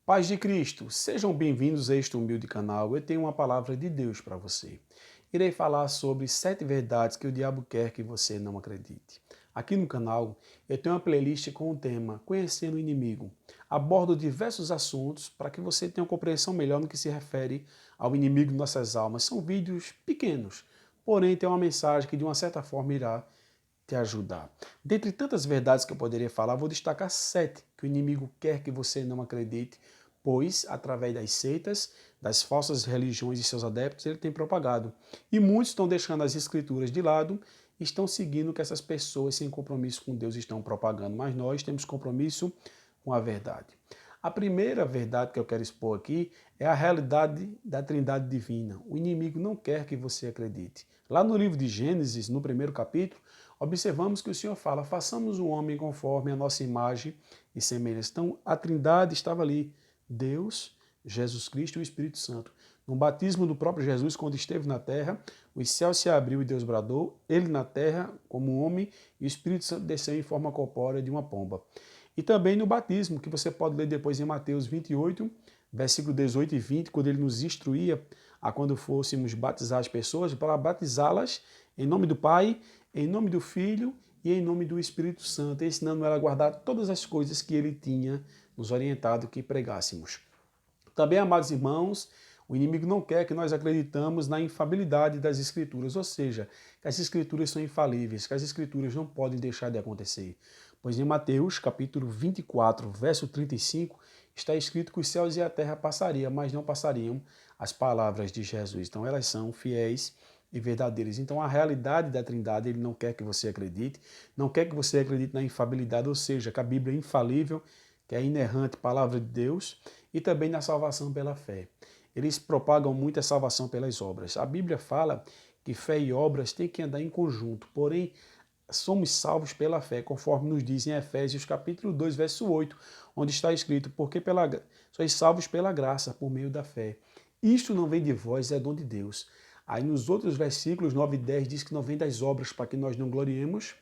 Paz de Cristo, sejam bem-vindos a este humilde canal. Eu tenho uma palavra de Deus para você. Irei falar sobre 7 verdades que o diabo quer que você não acredite. Aqui no canal eu tenho uma playlist com o tema Conhecendo o Inimigo. Abordo diversos assuntos para que você tenha uma compreensão melhor no que se refere ao inimigo de nossas almas. São vídeos pequenos, porém tem uma mensagem que de uma certa forma irá te ajudar. Dentre tantas verdades que eu poderia falar, vou destacar 7 que o inimigo quer que você não acredite, pois, através das seitas, das falsas religiões e seus adeptos, ele tem propagado. E muitos estão deixando as escrituras de lado e estão seguindo o que essas pessoas sem compromisso com Deus estão propagando. Mas nós temos compromisso com a verdade. A primeira verdade que eu quero expor aqui é a realidade da Trindade Divina. O inimigo não quer que você acredite. Lá no livro de Gênesis, no primeiro capítulo, observamos que o Senhor fala: façamos o homem conforme a nossa imagem e semelhança. Então, a Trindade estava ali: Deus, Jesus Cristo e o Espírito Santo. No batismo do próprio Jesus, quando esteve na terra, os céus se abriu e Deus bradou, ele na terra como homem, e o Espírito Santo desceu em forma corpórea de uma pomba. E também no batismo, que você pode ler depois em Mateus 28, versículo 18 e 20, quando ele nos instruía a quando fôssemos batizar as pessoas, para batizá-las em nome do Pai, em nome do Filho e em nome do Espírito Santo, ensinando ela a guardar todas as coisas que ele tinha nos orientado que pregássemos. Também, amados irmãos, o inimigo não quer que nós acreditamos na infalibilidade das Escrituras, ou seja, que as Escrituras são infalíveis, que as Escrituras não podem deixar de acontecer. Pois em Mateus, capítulo 24, verso 35, está escrito que os céus e a terra passariam, mas não passariam as palavras de Jesus. Então elas são fiéis e verdadeiras. Então a realidade da Trindade, ele não quer que você acredite, não quer que você acredite na infalibilidade, ou seja, que a Bíblia é infalível, que é a inerrante palavra de Deus, e também na salvação pela fé. Eles propagam muito a salvação pelas obras. A Bíblia fala que fé e obras têm que andar em conjunto, porém somos salvos pela fé, conforme nos diz em Efésios capítulo 2, verso 8, onde está escrito: porque sois salvos pela graça, por meio da fé. Isto não vem de vós, é dom de Deus. Aí nos outros versículos 9 e 10 diz que não vem das obras para que nós não gloriemos,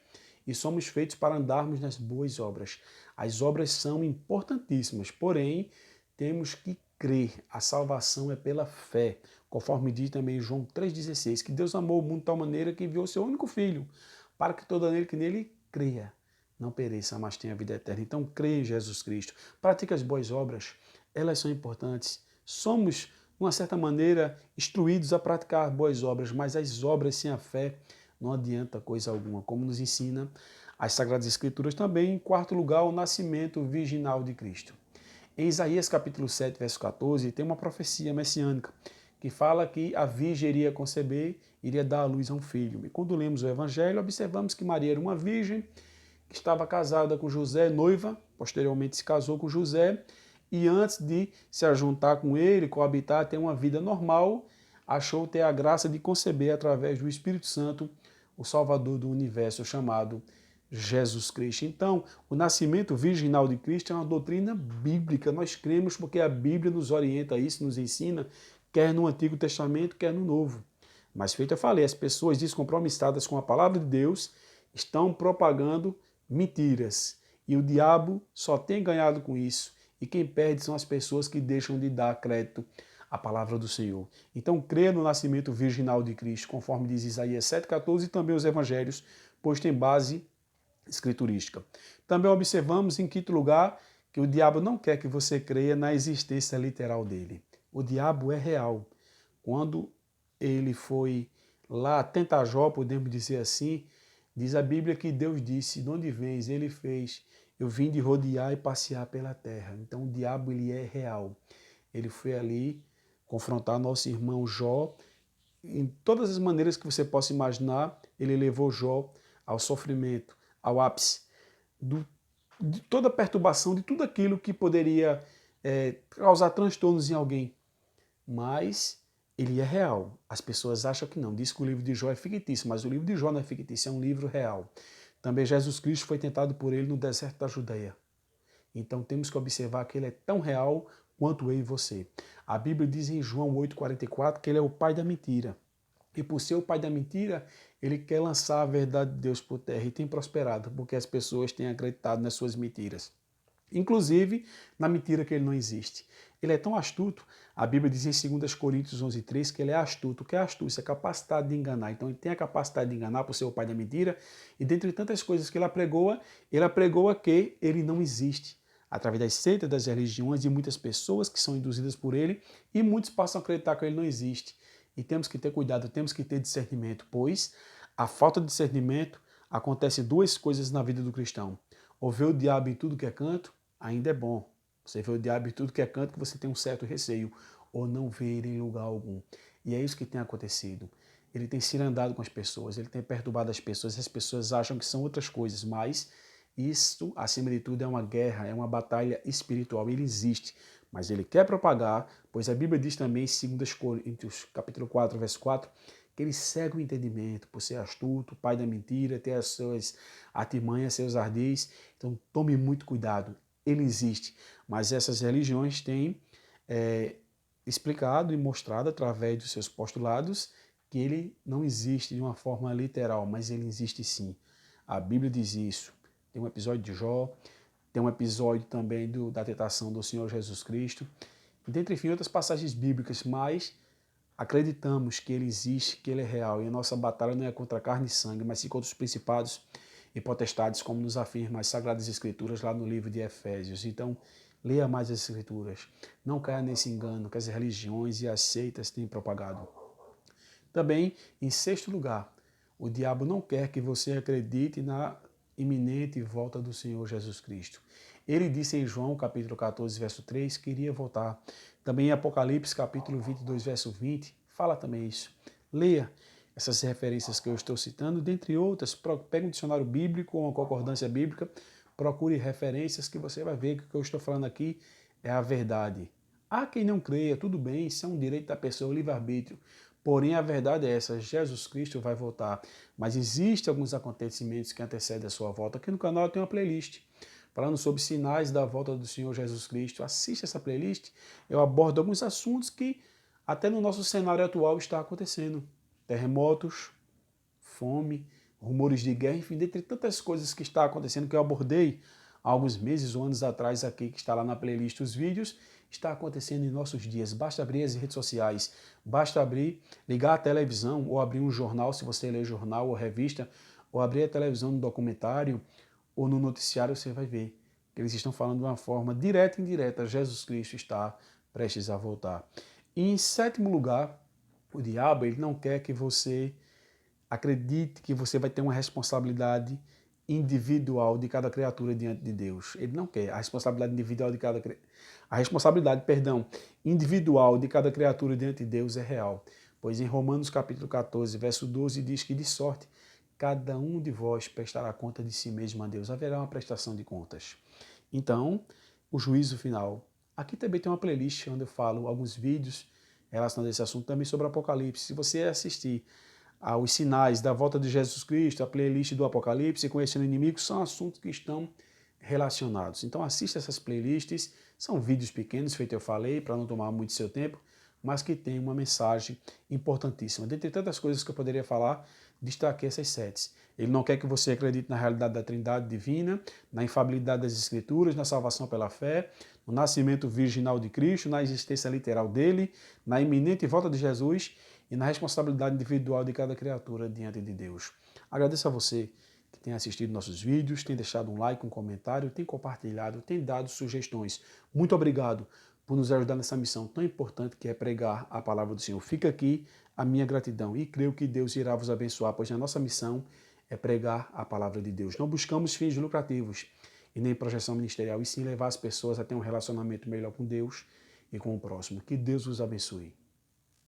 e somos feitos para andarmos nas boas obras. As obras são importantíssimas, porém temos que crer. A salvação é pela fé, conforme diz também em João 3,16, que Deus amou o mundo de tal maneira que enviou seu único Filho, para que todo aquele que nele creia não pereça, mas tenha vida eterna. Então crê em Jesus Cristo, pratique as boas obras, elas são importantes. Somos, de uma certa maneira, instruídos a praticar boas obras, mas as obras sem a fé não adianta coisa alguma, como nos ensina as Sagradas Escrituras. Também, em quarto lugar, o nascimento virginal de Cristo. Em Isaías capítulo 7, verso 14, tem uma profecia messiânica que fala que a virgem iria conceber, iria dar à luz a um filho. E quando lemos o Evangelho, observamos que Maria era uma virgem que estava casada com José, noiva, posteriormente se casou com José, e antes de se ajuntar com ele, coabitar, ter uma vida normal, achou ter a graça de conceber através do Espírito Santo o Salvador do universo, chamado Jesus Cristo. Então, o nascimento virginal de Cristo é uma doutrina bíblica. Nós cremos porque a Bíblia nos orienta a isso, nos ensina, quer no Antigo Testamento, quer no Novo. Mas, feito eu falei, as pessoas descompromissadas com a palavra de Deus estão propagando mentiras. E o diabo só tem ganhado com isso. E quem perde são as pessoas que deixam de dar crédito à palavra do Senhor. Então, creia no nascimento virginal de Cristo, conforme diz Isaías 7,14 e também os evangelhos, pois tem base escriturística. Também observamos, em quinto lugar, que o diabo não quer que você creia na existência literal dele. O diabo é real. Quando ele foi lá tentar Jó, podemos dizer assim, diz a Bíblia que Deus disse: de onde vens? Ele fez: eu vim de rodear e passear pela terra. Então o diabo, ele é real. Ele foi ali confrontar nosso irmão Jó. Em todas as maneiras que você possa imaginar, ele levou Jó ao sofrimento, ao ápice de toda perturbação, de tudo aquilo que poderia causar transtornos em alguém. Mas ele é real. As pessoas acham que não. Diz que o livro de Jó é fictício, mas o livro de Jó não é fictício, é um livro real. Também Jesus Cristo foi tentado por ele no deserto da Judeia. Então temos que observar que ele é tão real quanto eu e você. A Bíblia diz em João 8,44 que ele é o pai da mentira. E por ser o pai da mentira, ele quer lançar a verdade de Deus por terra e tem prosperado, porque as pessoas têm acreditado nas suas mentiras. inclusive na mentira que ele não existe. Ele é tão astuto, a Bíblia diz em 2 Coríntios 11:3 que ele é astuto. O que é astúcia? É a capacidade de enganar. Então ele tem a capacidade de enganar por ser o pai da mentira, e dentre tantas coisas que ele apregoa que ele não existe. Através das seitas, das religiões, de muitas pessoas que são induzidas por ele, e muitos passam a acreditar que ele não existe. E temos que ter cuidado, temos que ter discernimento, pois a falta de discernimento acontece duas coisas na vida do cristão. Ou ver o diabo em tudo que é canto, ainda é bom. Você vê o diabo em tudo que é canto, que você tem um certo receio, ou não vê ele em lugar algum. E é isso que tem acontecido. Ele tem cirandado com as pessoas, ele tem perturbado as pessoas acham que são outras coisas, mas isso, acima de tudo, é uma guerra, é uma batalha espiritual. Ele existe, mas ele quer propagar, pois a Bíblia diz também, em 2 Coríntios, capítulo 4, verso 4, que ele cega o entendimento por ser astuto, pai da mentira, ter as suas artimanhas, seus ardis. Então tome muito cuidado. Ele existe, mas essas religiões têm explicado e mostrado através dos seus postulados que ele não existe de uma forma literal, mas ele existe sim. A Bíblia diz isso. Tem um episódio de Jó, tem um episódio também da tentação do Senhor Jesus Cristo, dentre enfim outras passagens bíblicas, mas acreditamos que ele existe, que ele é real, e a nossa batalha não é contra carne e sangue, mas sim contra os principados e potestades, como nos afirma as Sagradas Escrituras lá no livro de Efésios. Então, leia mais as Escrituras. Não caia nesse engano que as religiões e as seitas têm propagado. Também, em sexto lugar, o diabo não quer que você acredite na iminente volta do Senhor Jesus Cristo. Ele disse em João, capítulo 14, verso 3, que iria voltar. Também em Apocalipse, capítulo 22, verso 20, fala também isso. Leia essas referências que eu estou citando, dentre outras, pegue um dicionário bíblico ou uma concordância bíblica, procure referências que você vai ver que o que eu estou falando aqui é a verdade. Há quem não creia, tudo bem, isso é um direito da pessoa, o livre-arbítrio. Porém, a verdade é essa, Jesus Cristo vai voltar. Mas existem alguns acontecimentos que antecedem a sua volta. Aqui no canal tem uma playlist falando sobre sinais da volta do Senhor Jesus Cristo. Assista essa playlist, eu abordo alguns assuntos que até no nosso cenário atual está acontecendo. Terremotos, fome, rumores de guerra, enfim, dentre tantas coisas que está acontecendo que eu abordei há alguns meses ou anos atrás aqui, que está lá na playlist os vídeos, está acontecendo em nossos dias. Basta abrir as redes sociais, basta abrir, ligar a televisão ou abrir um jornal, se você lê jornal ou revista, ou abrir a televisão no documentário ou no noticiário, você vai ver que eles estão falando de uma forma direta e indireta, Jesus Cristo está prestes a voltar. E em sétimo lugar, o diabo ele não quer que você acredite que você vai ter uma responsabilidade individual de cada criatura diante de Deus. Ele não quer. A responsabilidade individual de cada individual de cada criatura diante de Deus é real. Pois em Romanos capítulo 14, verso 12 diz que de sorte cada um de vós prestará conta de si mesmo a Deus. Haverá uma prestação de contas. Então, o juízo final. Aqui também tem uma playlist onde eu falo alguns vídeos relacionados a esse assunto, também sobre Apocalipse. Se você assistir aos sinais da volta de Jesus Cristo, a playlist do Apocalipse, Conhecendo o Inimigo, são assuntos que estão relacionados. Então assista essas playlists, são vídeos pequenos, feito eu falei, para não tomar muito seu tempo, mas que tem uma mensagem importantíssima. Dentre tantas coisas que eu poderia falar, destaquei essas 7. Ele não quer que você acredite na realidade da Trindade divina, na infalibilidade das Escrituras, na salvação pela fé, no nascimento virginal de Cristo, na existência literal dele, na iminente volta de Jesus e na responsabilidade individual de cada criatura diante de Deus. Agradeço a você que tem assistido nossos vídeos, tem deixado um like, um comentário, tem compartilhado, tem dado sugestões. Muito obrigado por nos ajudar nessa missão tão importante que é pregar a palavra do Senhor. Fica aqui a minha gratidão e creio que Deus irá vos abençoar, pois a nossa missão é pregar a palavra de Deus. Não buscamos fins lucrativos e nem projeção ministerial, e sim levar as pessoas a ter um relacionamento melhor com Deus e com o próximo. Que Deus vos abençoe.